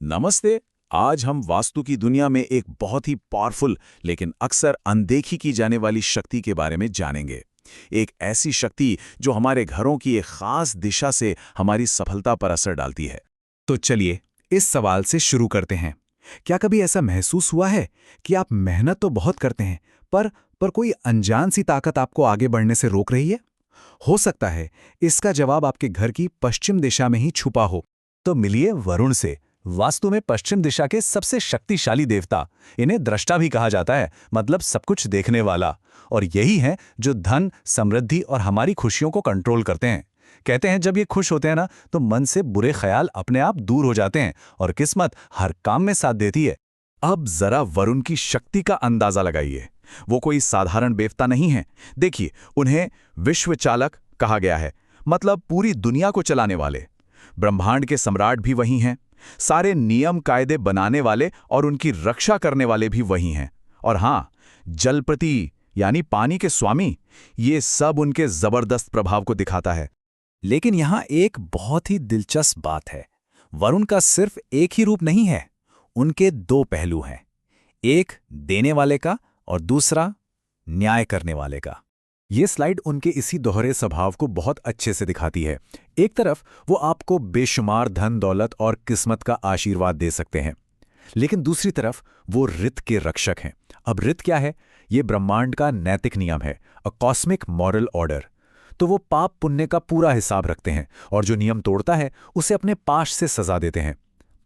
नमस्ते। आज हम वास्तु की दुनिया में एक बहुत ही पावरफुल लेकिन अक्सर अनदेखी की जाने वाली शक्ति के बारे में जानेंगे। एक ऐसी शक्ति जो हमारे घरों की एक खास दिशा से हमारी सफलता पर असर डालती है। तो चलिए इस सवाल से शुरू करते हैं। क्या कभी ऐसा महसूस हुआ है कि आप मेहनत तो बहुत करते हैं पर कोई अनजान सी ताकत आपको आगे बढ़ने से रोक रही है? हो सकता है इसका जवाब आपके घर की पश्चिम दिशा में ही छुपा हो। तो मिलिए वरुण से। वास्तु में पश्चिम दिशा के सबसे शक्तिशाली देवता, इन्हें दृष्टा भी कहा जाता है, मतलब सब कुछ देखने वाला। और यही है जो धन, समृद्धि और हमारी खुशियों को कंट्रोल करते हैं। कहते हैं जब ये खुश होते हैं ना, तो मन से बुरे ख्याल अपने आप दूर हो जाते हैं और किस्मत हर काम में साथ देती है। अब जरा वरुण की शक्ति का अंदाजा लगाइए। वो कोई साधारण देवता नहीं है। देखिए, उन्हें विश्वचालक कहा गया है, मतलब पूरी दुनिया को चलाने वाले। ब्रह्मांड के सम्राट भी वही हैं। सारे नियम कायदे बनाने वाले और उनकी रक्षा करने वाले भी वही हैं। और हाँ, जलपति यानी पानी के स्वामी, ये सब उनके जबरदस्त प्रभाव को दिखाता है। लेकिन यहां एक बहुत ही दिलचस्प बात है। वरुण का सिर्फ एक ही रूप नहीं है, उनके दो पहलू हैं। एक देने वाले का और दूसरा न्याय करने वाले का। ये स्लाइड उनके इसी दोहरे स्वभाव को बहुत अच्छे से दिखाती है। एक तरफ वो आपको बेशुमार धन दौलत और किस्मत का आशीर्वाद दे सकते हैं, लेकिन दूसरी तरफ वो ऋत के रक्षक हैं। अब ऋत क्या है? ये ब्रह्मांड का नैतिक नियम है, अ कॉस्मिक मॉरल ऑर्डर। तो वो पाप पुण्य का पूरा हिसाब रखते हैं और जो नियम तोड़ता है उसे अपने पाश से सजा देते हैं।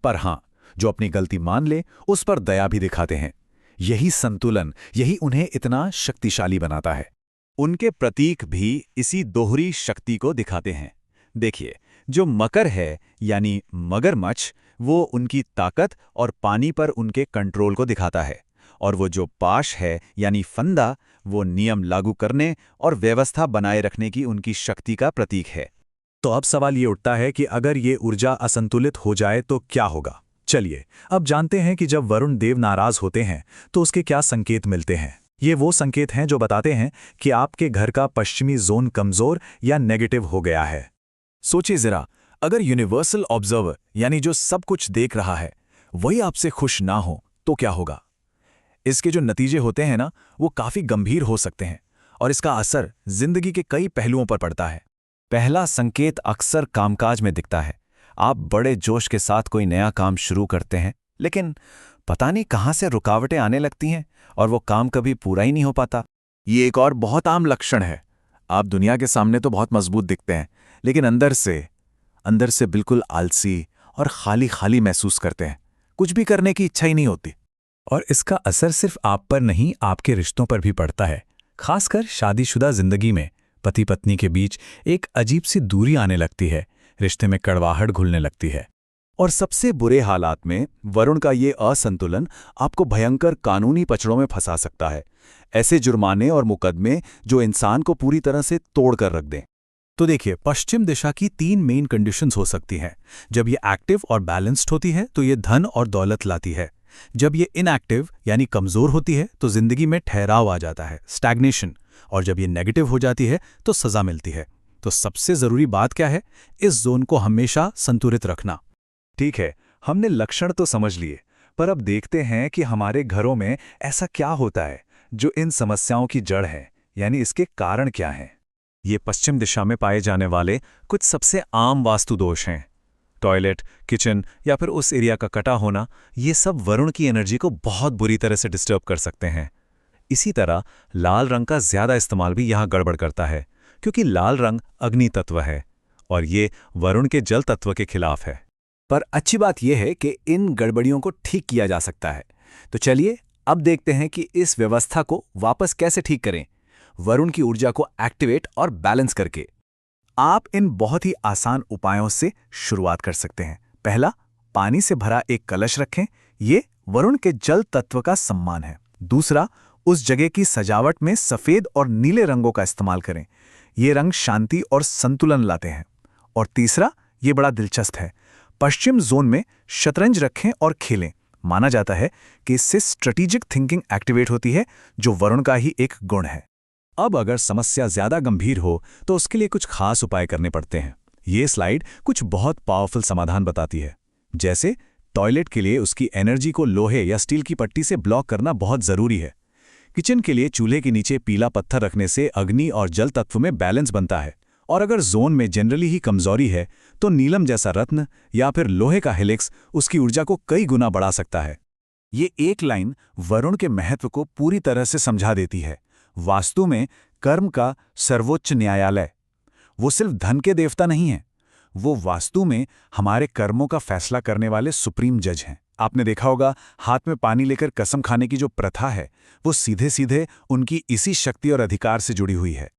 पर हाँ, जो अपनी गलती मान ले उस पर दया भी दिखाते हैं। यही संतुलन, यही उन्हें इतना शक्तिशाली बनाता है। उनके प्रतीक भी इसी दोहरी शक्ति को दिखाते हैं। देखिए, जो मकर है यानी मगरमच्छ, वो उनकी ताकत और पानी पर उनके कंट्रोल को दिखाता है। और वो जो पाश है यानी फंदा, वो नियम लागू करने और व्यवस्था बनाए रखने की उनकी शक्ति का प्रतीक है। तो अब सवाल ये उठता है कि अगर ये ऊर्जा असंतुलित हो जाए तो क्या होगा? चलिए अब जानते हैं कि जब वरुण देव नाराज होते हैं तो उसके क्या संकेत मिलते हैं। ये वो संकेत हैं जो बताते हैं कि आपके घर का पश्चिमी जोन कमजोर या नेगेटिव हो गया है। सोचिए जरा, अगर यूनिवर्सल ऑब्जर्वर यानी जो सब कुछ देख रहा है वही आपसे खुश ना हो तो क्या होगा? इसके जो नतीजे होते हैं ना, वो काफी गंभीर हो सकते हैं और इसका असर जिंदगी के कई पहलुओं पर पड़ता है। पहला संकेत अक्सर कामकाज में दिखता है। आप बड़े जोश के साथ कोई नया काम शुरू करते हैं, लेकिन पता नहीं कहां से रुकावटें आने लगती हैं और वो काम कभी पूरा ही नहीं हो पाता। ये एक और बहुत आम लक्षण है। आप दुनिया के सामने तो बहुत मजबूत दिखते हैं, लेकिन अंदर से बिल्कुल आलसी और खाली खाली महसूस करते हैं। कुछ भी करने की इच्छा ही नहीं होती। और इसका असर सिर्फ आप पर नहीं, आपके रिश्तों पर भी पड़ता है। खासकर शादीशुदा जिंदगी में पति पत्नी के बीच एक अजीब सी दूरी आने लगती है, रिश्ते में कड़वाहट घुलने लगती है। और सबसे बुरे हालात में वरुण का ये असंतुलन आपको भयंकर कानूनी पचड़ों में फंसा सकता है। ऐसे जुर्माने और मुकदमे जो इंसान को पूरी तरह से तोड़ कर रख दें। तो देखिए, पश्चिम दिशा की 3 मेन कंडीशंस हो सकती हैं। जब ये एक्टिव और बैलेंस्ड होती है तो ये धन और दौलत लाती है। जब ये इनएक्टिव यानी कमजोर होती है तो जिंदगी में ठहराव आ जाता है, स्टैग्नेशन। और जब ये नेगेटिव हो जाती है तो सजा मिलती है। तो सबसे जरूरी बात क्या है? इस जोन को हमेशा संतुलित रखना। ठीक है, हमने लक्षण तो समझ लिए, पर अब देखते हैं कि हमारे घरों में ऐसा क्या होता है जो इन समस्याओं की जड़ है, यानी इसके कारण क्या हैं। ये पश्चिम दिशा में पाए जाने वाले कुछ सबसे आम वास्तु दोष हैं। टॉयलेट, किचन या फिर उस एरिया का कटा होना, ये सब वरुण की एनर्जी को बहुत बुरी तरह से डिस्टर्ब कर सकते हैं। इसी तरह लाल रंग का ज्यादा इस्तेमाल भी यहाँ गड़बड़ करता है, क्योंकि लाल रंग अग्नि तत्व है और ये वरुण के जल तत्व के खिलाफ है। पर अच्छी बात यह है कि इन गड़बड़ियों को ठीक किया जा सकता है। तो चलिए अब देखते हैं कि इस व्यवस्था को वापस कैसे ठीक करें, वरुण की ऊर्जा को एक्टिवेट और बैलेंस करके। आप इन बहुत ही आसान उपायों से शुरुआत कर सकते हैं। पहला, पानी से भरा एक कलश रखें। ये वरुण के जल तत्व का सम्मान है। दूसरा, उस जगह की सजावट में सफेद और नीले रंगों का इस्तेमाल करें। ये रंग शांति और संतुलन लाते हैं। और तीसरा, ये बड़ा दिलचस्प है, पश्चिम जोन में शतरंज रखें और खेलें। माना जाता है कि इससे स्ट्रेटेजिक थिंकिंग एक्टिवेट होती है, जो वरुण का ही एक गुण है। अब अगर समस्या ज्यादा गंभीर हो तो उसके लिए कुछ खास उपाय करने पड़ते हैं। ये स्लाइड कुछ बहुत पावरफुल समाधान बताती है, जैसे टॉयलेट के लिए उसकी एनर्जी को लोहे या स्टील की पट्टी से ब्लॉक करना बहुत जरूरी है। किचन के लिए चूल्हे के नीचे पीला पत्थर रखने से अग्नि और जल तत्व में बैलेंस बनता है। और अगर जोन में जनरली ही कमजोरी है तो नीलम जैसा रत्न या फिर लोहे का हेलिक्स उसकी ऊर्जा को कई गुना बढ़ा सकता है। ये एक लाइन वरुण के महत्व को पूरी तरह से समझा देती है। वास्तु में कर्म का सर्वोच्च न्यायालय। वो सिर्फ धन के देवता नहीं हैं, वो वास्तु में हमारे कर्मों का फैसला करने वाले सुप्रीम जज हैं। आपने देखा होगा हाथ में पानी लेकर कसम खाने की जो प्रथा है वो सीधे सीधे उनकी इसी शक्ति और अधिकार से जुड़ी हुई है।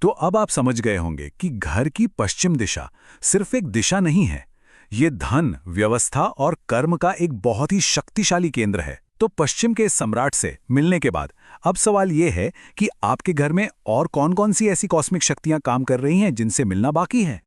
तो अब आप समझ गए होंगे कि घर की पश्चिम दिशा सिर्फ एक दिशा नहीं है, ये धन, व्यवस्था और कर्म का एक बहुत ही शक्तिशाली केंद्र है। तो पश्चिम के इस सम्राट से मिलने के बाद अब सवाल ये है कि आपके घर में और कौन-कौन सी ऐसी कॉस्मिक शक्तियां काम कर रही हैं जिनसे मिलना बाकी है।